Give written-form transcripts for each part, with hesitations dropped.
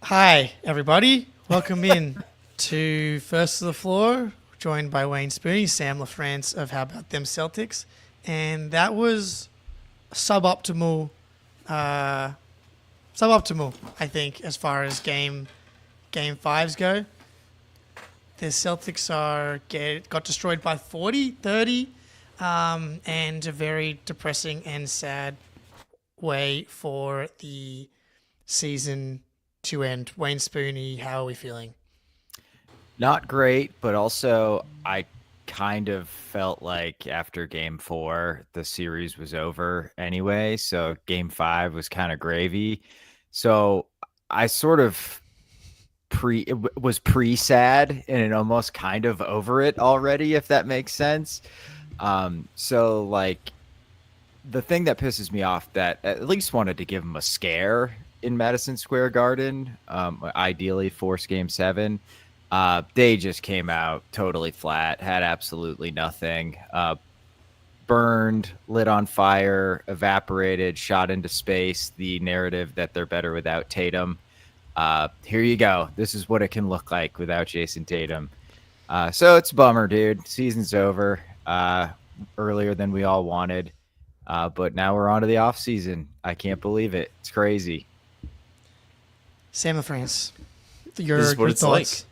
Hi, everybody. Welcome in to First to the Floor, joined by Wayne Spooney, Sam LaFrance of How About Them Celtics. And that was suboptimal, uh, suboptimal, I think, as far as game fives go. The Celtics got destroyed by 40, 30, and a very depressing and sad way for the season to end. Wayne Spooney, how are we feeling? Not great, but also I kind of felt like after game four, the series was over anyway. So game five was kind of gravy. So I sort of was pre sad and almost kind of over it already, if that makes sense. So like the thing that pisses me off that at least wanted to give him a scare in Madison Square Garden, ideally force game seven. They just came out totally flat, had absolutely nothing. Burned, lit on fire, evaporated, shot into space. The narrative that they're better without Tatum. Here you go. This is what it can look like without Jayson Tatum. So it's a bummer, dude. Season's over earlier than we all wanted. But now we're on to the off season. I can't believe it. It's crazy. Sam of France, This your, is what your it's like thoughts?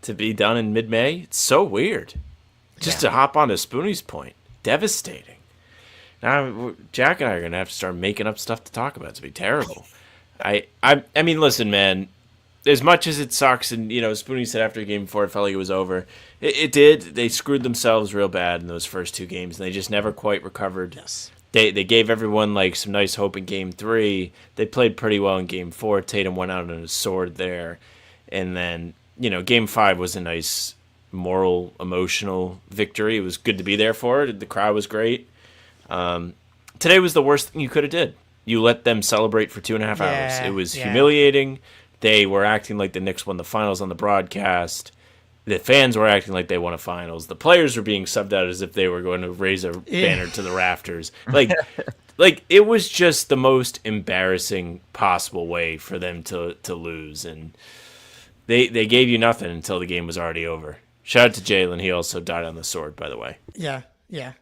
to be done in mid-May. It's so weird. Just Yeah. to hop on to Spoonie's point, devastating. Now Jack and I are gonna have to start making up stuff to talk about. It's gonna be terrible. I mean, listen, man. As much as it sucks, and Spoonie said after game four, it felt like it was over. It did. They screwed themselves real bad in those first two games, and they just never quite recovered. Yes. They gave everyone like some nice hope in game three. They played pretty well in game four. Tatum went out on a sword there. And then, game five was a nice moral, emotional victory. It was good to be there for it. The crowd was great. Today was the worst thing you could have did. You let them celebrate for 2.5 hours. Yeah, It was yeah. humiliating. They were acting like the Knicks won the finals on the broadcast. The fans were acting like they won a finals. The players were being subbed out as if they were going to raise a banner to the rafters. Like it was just the most embarrassing possible way for them to lose, and they gave you nothing until the game was already over. Shout out to Jalen. He also died on the sword, by the way. Yeah, yeah.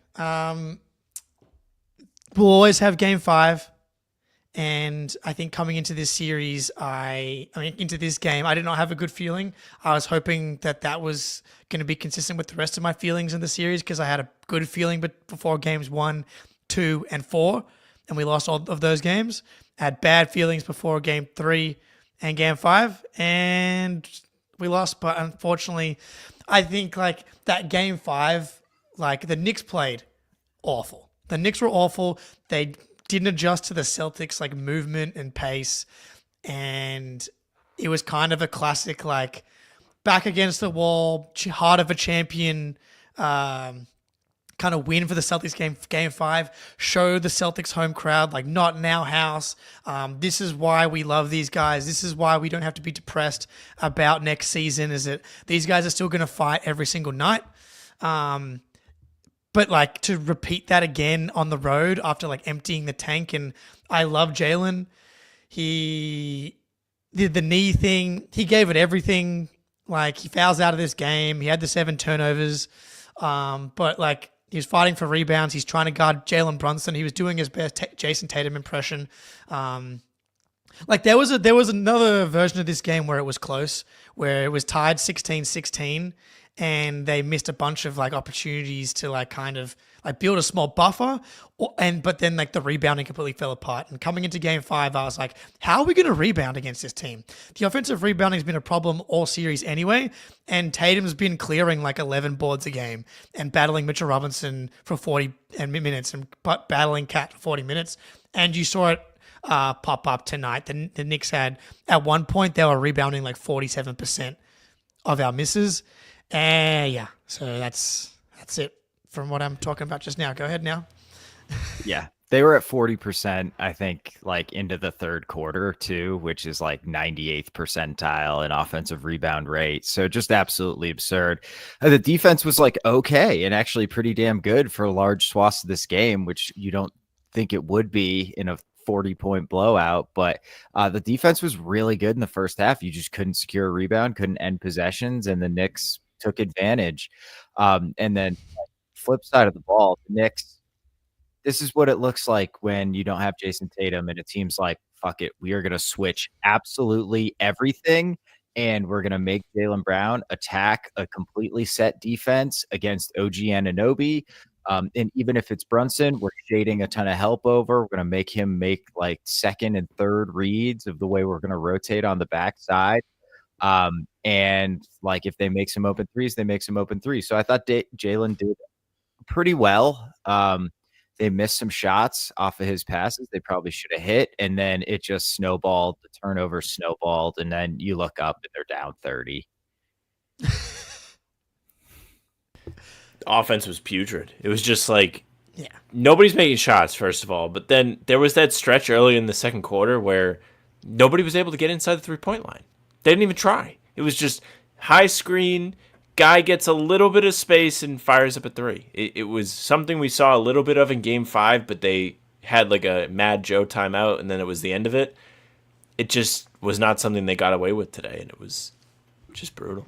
We'll always have game five. And I think coming into this series, into this game, I did not have a good feeling. I was hoping that was going to be consistent with the rest of my feelings in the series because I had a good feeling but before games 1, 2, and 4, and we lost all of those games. I had bad feelings before game 3 and game 5, and we lost. But unfortunately, I think like that game 5, like the Knicks played awful. The Knicks were awful. They didn't adjust to the Celtics like movement and pace, and it was kind of a classic like back against the wall, heart of a champion kind of win for the Celtics game 5. Show the Celtics home crowd like not in our house. This is why we love these guys. This is why we don't have to be depressed about next season. Is that these guys are still going to fight every single night. But like to repeat that again on the road after like emptying the tank, and I love Jalen. He did the knee thing. He gave it everything. Like he fouls out of this game. He had the 7 turnovers. But like he was fighting for rebounds. He's trying to guard Jalen Brunson. He was doing his best Jason Tatum impression. Like there was another version of this game where it was close, where it was tied 16-16. And they missed a bunch of like opportunities to like kind of like build a small buffer, but then like the rebounding completely fell apart. And coming into game 5, I was like, how are we going to rebound against this team? The offensive rebounding has been a problem all series anyway, and Tatum's been clearing like 11 boards a game and battling Mitchell Robinson for 40 minutes and battling Cat for 40 minutes. And you saw it pop up tonight. The Knicks had at one point they were rebounding like 47% of our misses. Yeah, so that's it from what I'm talking about just now. Go ahead now. Yeah. They were at 40%, I think, like into the third quarter, too, which is like 98th percentile in offensive rebound rate. So just absolutely absurd. The defense was like okay and actually pretty damn good for large swaths of this game, which you don't think it would be in a 40-point blowout. But the defense was really good in the first half. You just couldn't secure a rebound, couldn't end possessions, and the Knicks took advantage. And then flip side of the ball, the Knicks, this is what it looks like when you don't have Jayson Tatum and it seems like, fuck it, we are going to switch absolutely everything, and we're going to make Jaylen Brown attack a completely set defense against OG Anunoby. And even if it's Brunson, we're shading a ton of help over. We're going to make him make like second and third reads of the way we're going to rotate on the backside. And like if they make some open threes, they make some open threes. So I thought Jaylen did pretty well. They missed some shots off of his passes they probably should have hit, and then it just snowballed. The turnover snowballed, and then you look up and they're down 30. The offense was putrid. It was just like, nobody's making shots, first of all, but then there was that stretch early in the second quarter where nobody was able to get inside the three-point line. They didn't even try. It was just high screen, guy gets a little bit of space and fires up a three. It was something we saw a little bit of in Game 5, but they had like a Mad Joe timeout, and then it was the end of it. It just was not something they got away with today, and it was just brutal.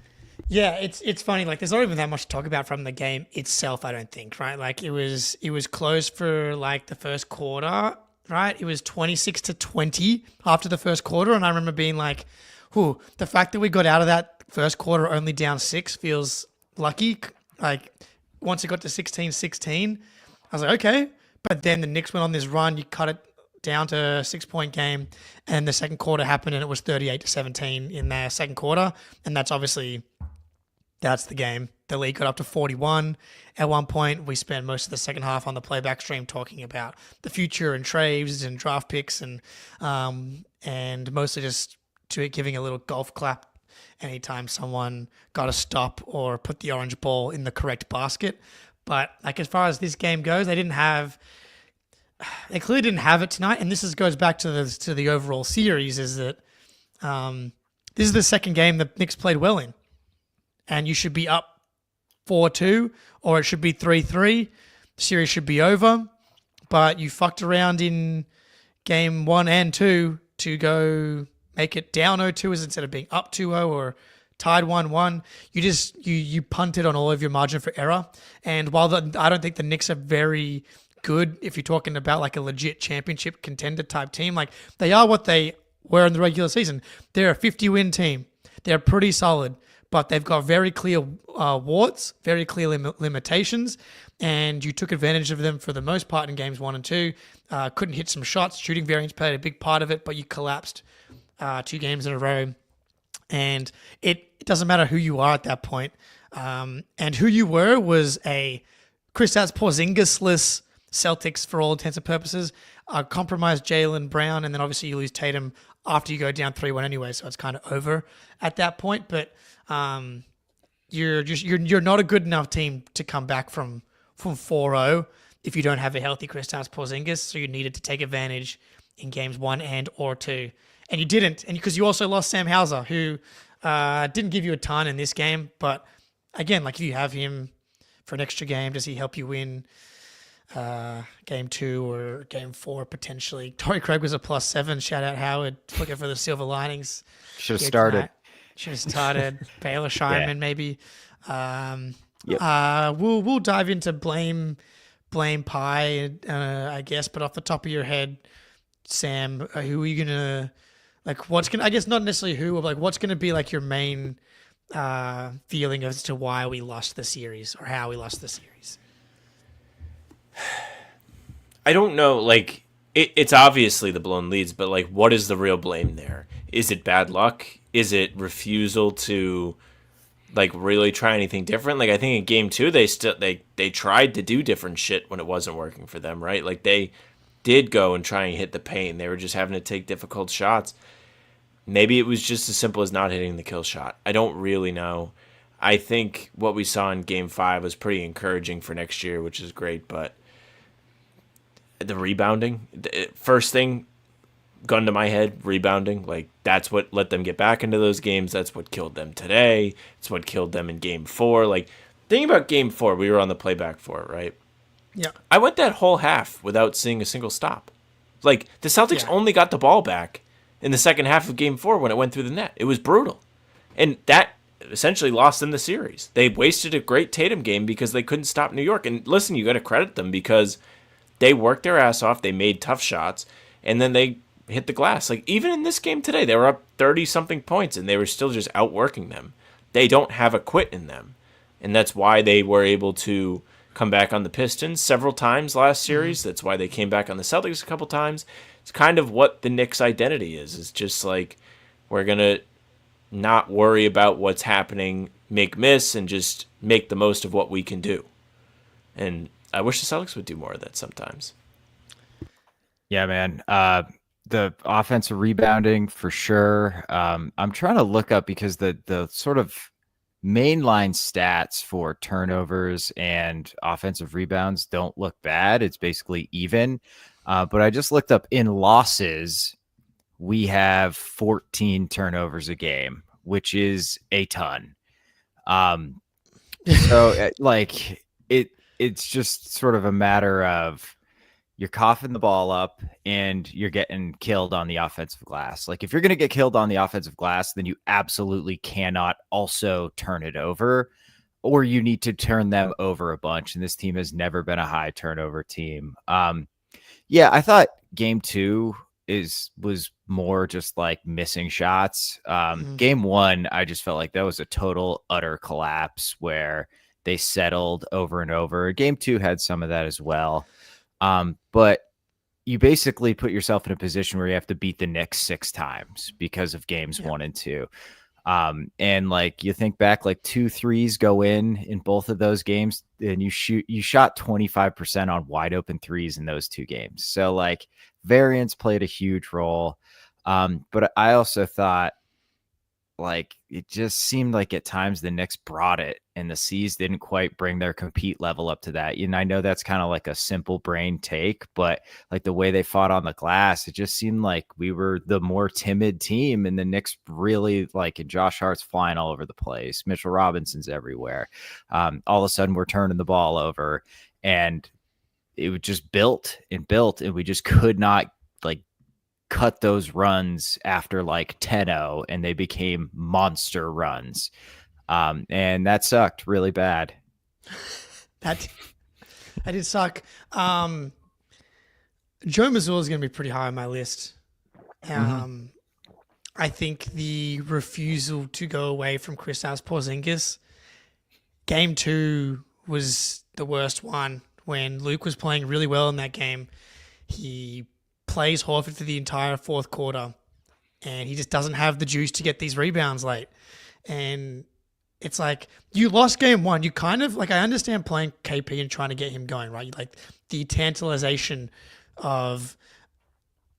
Yeah, it's funny. Like, there's not even that much to talk about from the game itself, I don't think, right? Like, it was closed for like the first quarter, right? It was 26-20 after the first quarter, and I remember being like, "Whew, the fact that we got out of that first quarter only down 6 feels lucky." Like, once it got to 16-16, I was like, okay. But then the Knicks went on this run. You cut it down to a 6-point game, and the second quarter happened, and it was 38-17 in the second quarter. And that's the game. The league got up to 41. At one point, we spent most of the second half on the playback stream talking about the future and trades and draft picks, and mostly just giving a little golf clap anytime someone got a stop or put the orange ball in the correct basket. But like, as far as this game goes, they clearly didn't have it tonight. And this goes back to the overall series, is that this is the second game the Knicks played well in. And you should be up 4-2, or it should be 3-3. The series should be over. But you fucked around in game 1 and 2 to go make it down 0-2 instead of being up 2-0 or tied 1-1. You punted on all of your margin for error. And while I don't think the Knicks are very good, if you're talking about like a legit championship contender type team, like they are what they were in the regular season. They're a 50-win team. They're pretty solid, but they've got very clear warts, very clear limitations, and you took advantage of them for the most part in games 1 and 2. Couldn't hit some shots. Shooting variance played a big part of it, but you collapsed 2 games in a row. And it doesn't matter who you are at that point. And who you were was a Kristaps Porzingis-less Celtics for all intents and purposes. Compromised Jaylen Brown, and then obviously you lose Tatum after you go down 3-1 anyway, so it's kind of over at that point. But you're not a good enough team to come back from 4-0 if you don't have a healthy Kristaps Porzingis. So you needed to take advantage in games 1 and or 2. And you didn't, and because you also lost Sam Hauser, who didn't give you a ton in this game. But again, like, if you have him for an extra game, does he help you win game 2 or game 4 potentially? Torrey Craig was a +7. Shout out Howard, looking for the silver linings. Should have started. Baylor Scheinman, maybe. Yep. We'll dive into blame pie, I guess. But off the top of your head, Sam, who are you gonna like? I guess not necessarily who, but like, what's gonna be like your main feeling as to why we lost the series or how we lost the series? I don't know. Like, it's obviously the blown leads, but like, what is the real blame there? Is it bad luck? Is it refusal to like really try anything different? Like, I think in game 2 they tried to do different shit when it wasn't working for them, right? Like, they did go and try and hit the paint. They were just having to take difficult shots. Maybe it was just as simple as not hitting the kill shot. I don't really know. I think what we saw in game 5 was pretty encouraging for next year, which is great, but the rebounding, first thing, gun to my head, rebounding. Like, that's what let them get back into those games. That's what killed them today. It's what killed them in game 4. Like, thinking about game 4, we were on the playback for it, right? Yeah. I went that whole half without seeing a single stop. Like, the Celtics Yeah. only got the ball back in the second half of Game 4 when it went through the net. It was brutal. And that essentially lost them the series. They wasted a great Tatum game because they couldn't stop New York. And listen, you got to credit them because they worked their ass off. They made tough shots, and then they hit the glass. Like, even in this game today, they were up 30-something points, and they were still just outworking them. They don't have a quit in them. And that's why they were able to come back on the Pistons several times last series. That's why they came back on the Celtics a couple times. It's kind of what the Knicks' identity is. It's just like, we're going to not worry about what's happening, make miss, and just make the most of what we can do. And I wish the Celtics would do more of that sometimes. Yeah, man. The offensive rebounding for sure. I'm trying to look up because the sort of mainline stats for turnovers and offensive rebounds don't look bad. It's basically even. But I just looked up in losses, we have 14 turnovers a game, which is a ton. So like it's just sort of a matter of you're coughing the ball up and you're getting killed on the offensive glass. Like, if you're going to get killed on the offensive glass, then you absolutely cannot also turn it over, or you need to turn them over a bunch. And this team has never been a high turnover team. Yeah, I thought game 2 was more just like missing shots. Game 1, I just felt like that was a total utter collapse where they settled over and over. Game 2 had some of that as well. But you basically put yourself in a position where you have to beat the Knicks 6 times because of games 1 and 2. And like, you think back, like 2 threes go in both of those games, and you shot 25% on wide open threes in those 2 games. So like, variance played a huge role. But I also thought, like, it just seemed like at times the Knicks brought it and the C's didn't quite bring their compete level up to that. And I know that's kind of like a simple brain take, but like the way they fought on the glass, it just seemed like we were the more timid team, and the Knicks really, like, and Josh Hart's flying all over the place. Mitchell Robinson's everywhere. All of a sudden we're turning the ball over, and it was just built, and we just could not like cut those runs after like 10-0, and they became monster runs. And that sucked really bad. That did suck. Joe Mazzulla is going to be pretty high on my list. I think the refusal to go away from Kristaps Porzingis, game 2 was the worst one. When Luke was playing really well in that game, he plays Horford for the entire fourth quarter, and he just doesn't have the juice to get these rebounds late. And it's like, you lost game 1. You kind of, like, I understand playing KP and trying to get him going, right? Like, the tantalization of,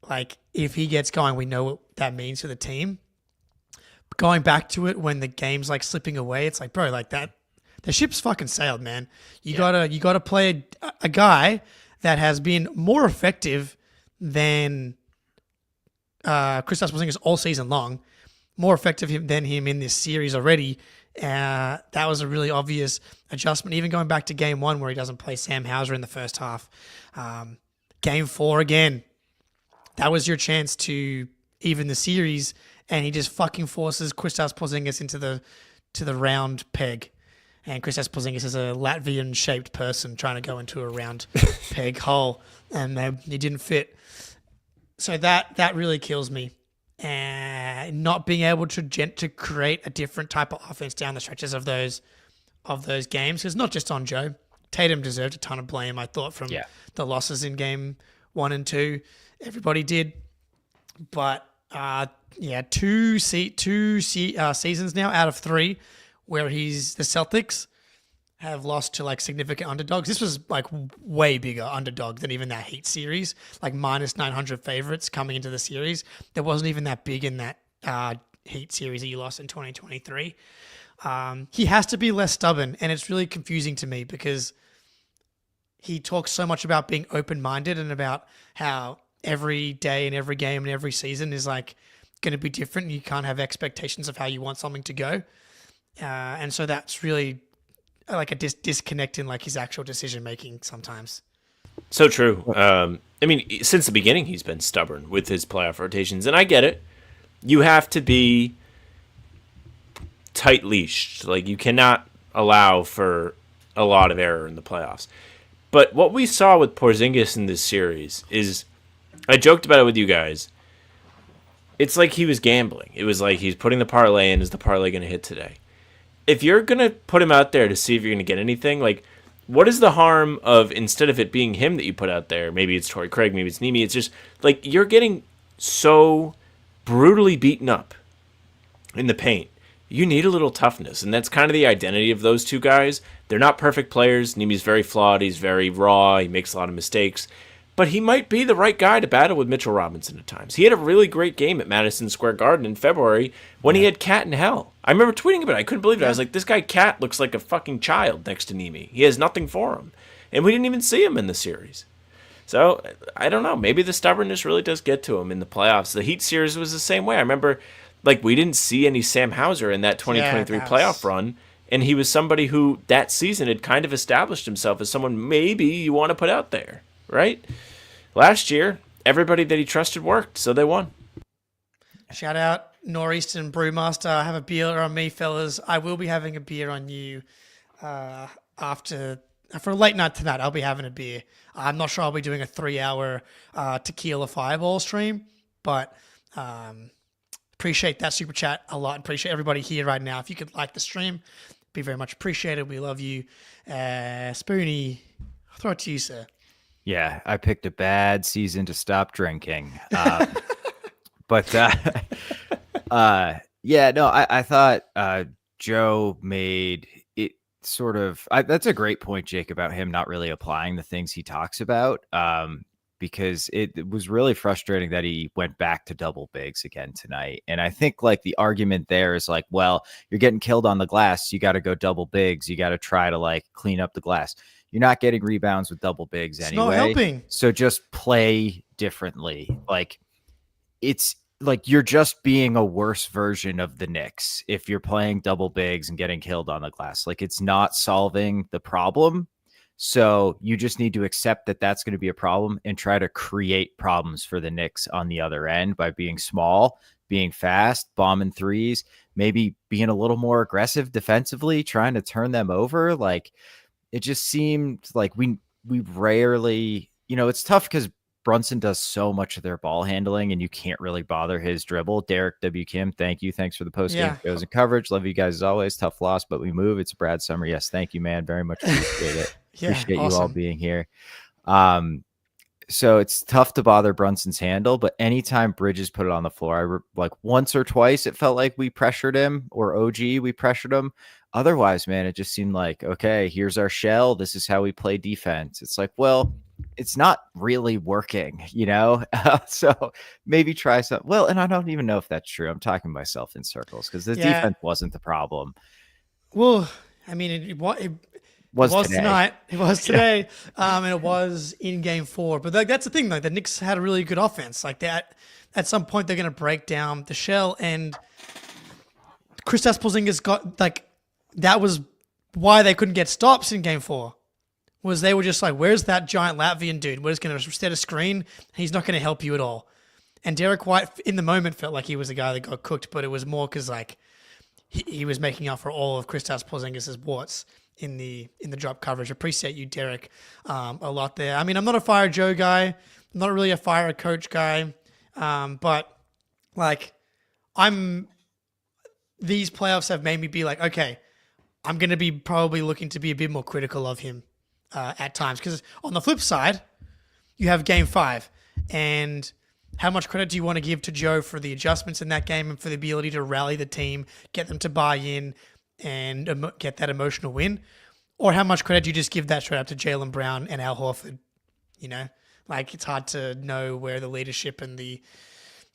like, if he gets going, we know what that means for the team. But going back to it when the game's like slipping away, it's like, bro, like, that the ship's fucking sailed, man. You gotta play a guy that has been more effective than Kristaps Porzingis all season long, more effective than him in this series already. That was a really obvious adjustment. Even going back to game 1 where he doesn't play Sam Hauser in the first half. Game 4 again, that was your chance to even the series, and he just fucking forces Kristaps Porzingis into the round peg. And Kristaps Porzingis is a Latvian-shaped person trying to go into a round peg hole, and he didn't fit. So that really kills me. And not being able to create a different type of offense down the stretches of those games, because not just on Joe. Tatum deserved a ton of blame, I thought, from the losses in game 1 and 2. Everybody did. But two seasons now out of 3 where the Celtics have lost to like significant underdogs. This was like way bigger underdog than even that Heat series, like minus 900 favorites coming into the series. There wasn't even that big in that Heat series that you lost in 2023. He has to be less stubborn, and it's really confusing to me because he talks so much about being open-minded and about how every day and every game and every season is like going to be different. You can't have expectations of how you want something to go. And so that's really like a disconnect in like his actual decision making sometimes. So true. I mean, since the beginning, he's been stubborn with his playoff rotations, and I get it. You have to be tight leashed. Like, you cannot allow for a lot of error in the playoffs. But what we saw with Porzingis in this series is, I joked about it with you guys. It's like he was gambling. It was like he's putting the parlay in. Is the parlay going to hit today? If you're going to put him out there to see if you're going to get anything, like, what is the harm of, instead of it being him that you put out there, maybe it's Torrey Craig, maybe it's Nemi, it's just, like, you're getting so brutally beaten up in the paint. You need a little toughness, and that's kind of the identity of those two guys. They're not perfect players. Nemi's very flawed. He's very raw. He makes a lot of mistakes. But he might be the right guy to battle with Mitchell Robinson at times. He had a really great game at Madison Square Garden in February when he had Cat in hell. I remember tweeting about it. I couldn't believe it. I was like, this guy Cat looks like a fucking child next to Nemi. He has nothing for him. And we didn't even see him in the series. So, I don't know. Maybe the stubbornness really does get to him in the playoffs. The Heat series was the same way. I remember, like, we didn't see any Sam Hauser in that 2023 playoff run. And he was somebody who, that season, had kind of established himself as someone maybe you want to put out there, right? Last year, everybody that he trusted worked, so they won. Shout out Northeastern Brewmaster. Have a beer on me, fellas. I will be having a beer on you after for a late night tonight. I'll be having a beer. I'm not sure I'll be doing a 3-hour tequila fireball stream, but appreciate that super chat a lot. Appreciate everybody here right now. If you could like the stream, be very much appreciated. We love you. Spoonie, I'll throw it to you, sir. Yeah, I picked a bad season to stop drinking. But yeah, no, I thought Joe made it sort of. That's a great point, Jake, about him not really applying the things he talks about. Because it was really frustrating that he went back to double bigs again tonight. And I think like the argument there is like, well, you're getting killed on the glass. You got to go double bigs. You got to try to like clean up the glass. You're not getting rebounds with double bigs anyway. It's not helping. So just play differently. Like it's like you're just being a worse version of the Knicks if you're playing double bigs and getting killed on the glass. Like it's not solving the problem. So you just need to accept that that's going to be a problem and try to create problems for the Knicks on the other end by being small, being fast, bombing threes, maybe being a little more aggressive defensively, trying to turn them over. Like it just seemed like we rarely, it's tough because Brunson does so much of their ball handling and you can't really bother his dribble. Derek W. Kim, thank you. Thanks for the post-game shows and coverage. Love you guys as always. Tough loss, but we move. It's Brad Summer. Yes, thank you, man. Very much appreciate it. Appreciate awesome. You all being here. So it's tough to bother Brunson's handle, but anytime Bridges put it on the floor, like once or twice, it felt like we pressured him, or OG, we pressured him. Otherwise, man, it just seemed like, okay, here's our shell. This is how we play defense. It's like, well, it's not really working, so maybe try something. Well, and I don't even know if that's true. I'm talking myself in circles because the defense wasn't the problem. Well, I mean, it was tonight. It was today, and it was in Game 4. But that's the thing. Like the Knicks had a really good offense. Like that, at some point they're going to break down the shell. And Kristaps Porzingis got like that was why they couldn't get stops in Game 4. Was they were just like, where's that giant Latvian dude? We're just going to set a screen. He's not going to help you at all. And Derek White, in the moment, felt like he was the guy that got cooked, but it was more because like he was making up for all of Kristaps Porzingis' warts in the drop coverage. Appreciate you, Derek, a lot there. I mean, I'm not a fire Joe guy. I'm not really a fire coach guy, but like these playoffs have made me be like, okay, I'm going to be probably looking to be a bit more critical of him. At times, because on the flip side, you have Game 5, and how much credit do you want to give to Joe for the adjustments in that game and for the ability to rally the team, get them to buy in, and get that emotional win? Or how much credit do you just give that straight up to Jaylen Brown and Al Horford? Like it's hard to know where the leadership and the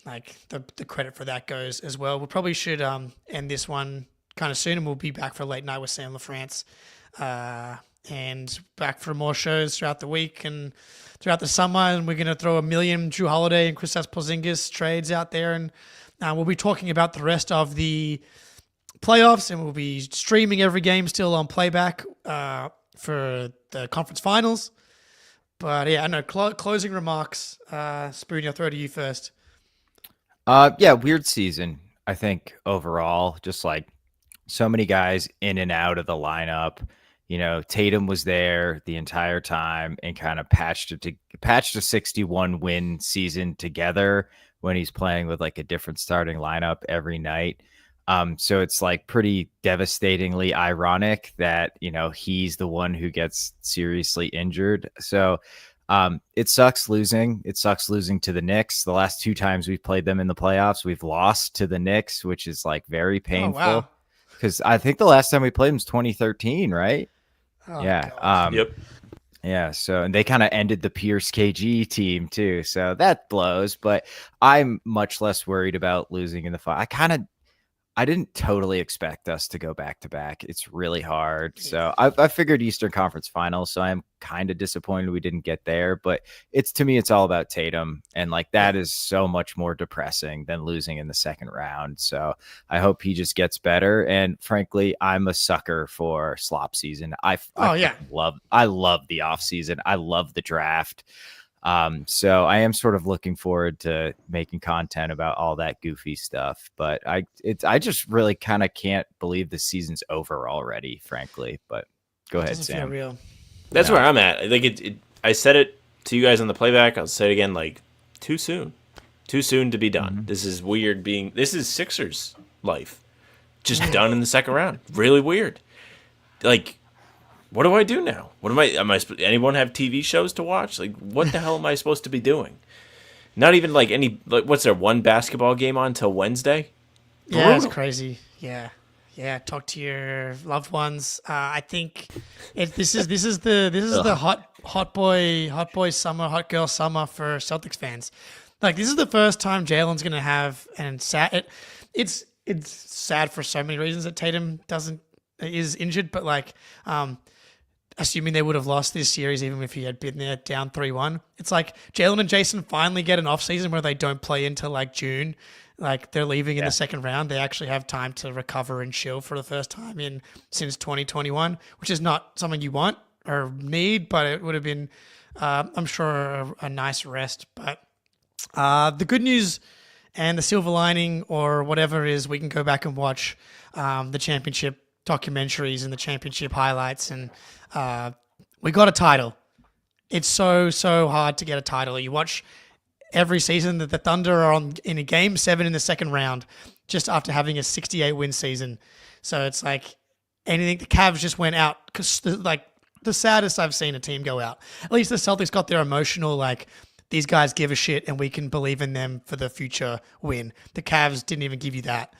credit for that goes as well. We probably should end this one kind of soon, and we'll be back for a late night with Sam LaFrance. And back for more shows throughout the week and throughout the summer. And we're going to throw a million Drew Holiday and Kristaps Porzingis trades out there. And we'll be talking about the rest of the playoffs, and we'll be streaming every game still on playback for the conference finals. But yeah, I know. Closing remarks. Spoon, I'll throw to you first. Yeah, weird season. I think overall, just like so many guys in and out of the lineup. Tatum was there the entire time and kind of patched a 61 win season together when he's playing with like a different starting lineup every night. So it's like pretty devastatingly ironic that, he's the one who gets seriously injured. So it sucks losing. It sucks losing to the Knicks. The last 2 times we've played them in the playoffs, we've lost to the Knicks, which is like very painful. Oh, wow. Because I think the last time we played them was 2013, right? Oh, yeah. God. Yep. Yeah. So, and they kind of ended the Pierce KG team too. So that blows, but I'm much less worried about losing in the final. I didn't totally expect us to go back to back. It's really hard. So I figured Eastern Conference Finals. So I'm kind of disappointed we didn't get there. But to me, it's all about Tatum. And like that is so much more depressing than losing in the second round. So I hope he just gets better. And frankly, I'm a sucker for slop season. I love the off season. I love the draft. So I am sort of looking forward to making content about all that goofy stuff, but I just really kind of can't believe the season's over already, frankly. But go ahead, Sam. Real. That's where I'm at. Like I said it to you guys on the playback. I'll say it again. Like too soon to be done. Mm-hmm. This is weird. This is Sixers life, just done in the second round. Really weird. Like. What do I do now? Anyone have TV shows to watch? Like, what the hell am I supposed to be doing? Not even like what's there, one basketball game on till Wednesday? Yeah, it's crazy. Yeah. Talk to your loved ones. I think this is the hot boy summer, hot girl summer for Celtics fans. Like, this is the first time Jalen's gonna have, and it's sad for so many reasons that Tatum is injured, but like, assuming they would have lost this series even if he had been there down 3-1. It's like Jalen and Jayson finally get an offseason where they don't play until like June. Like they're leaving in the second round. They actually have time to recover and chill for the first time since 2021, which is not something you want or need, but it would have been, I'm sure, a nice rest. But the good news and the silver lining or whatever is we can go back and watch the championship documentaries and the championship highlights, and we got a title. It's so hard to get a title. You watch every season that the Thunder are in a game 7 in the second round just after having a 68 win season. So it's like anything. The Cavs just went out because the saddest I've seen a team go out. At least the Celtics got their emotional, like, these guys give a shit and we can believe in them for the future win. The Cavs didn't even give you that.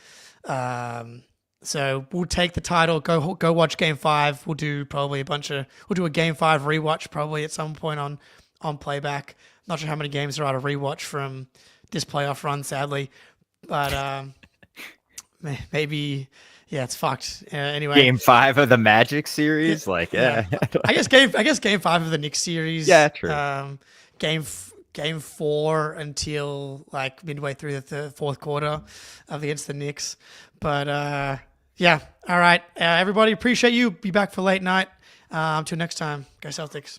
So we'll take the title. Go watch Game 5. We'll do probably we'll do a Game 5 rewatch probably at some point on playback. Not sure how many games there are to rewatch from this playoff run, sadly, but maybe it's fucked. Anyway, Game 5 of the Magic series, I guess Game 5 of the Knicks series. Yeah, true. Game 4 until like midway through the fourth quarter against the Knicks, but. Yeah. All right. Everybody, appreciate you. Be back for late night. Until next time. Go Celtics.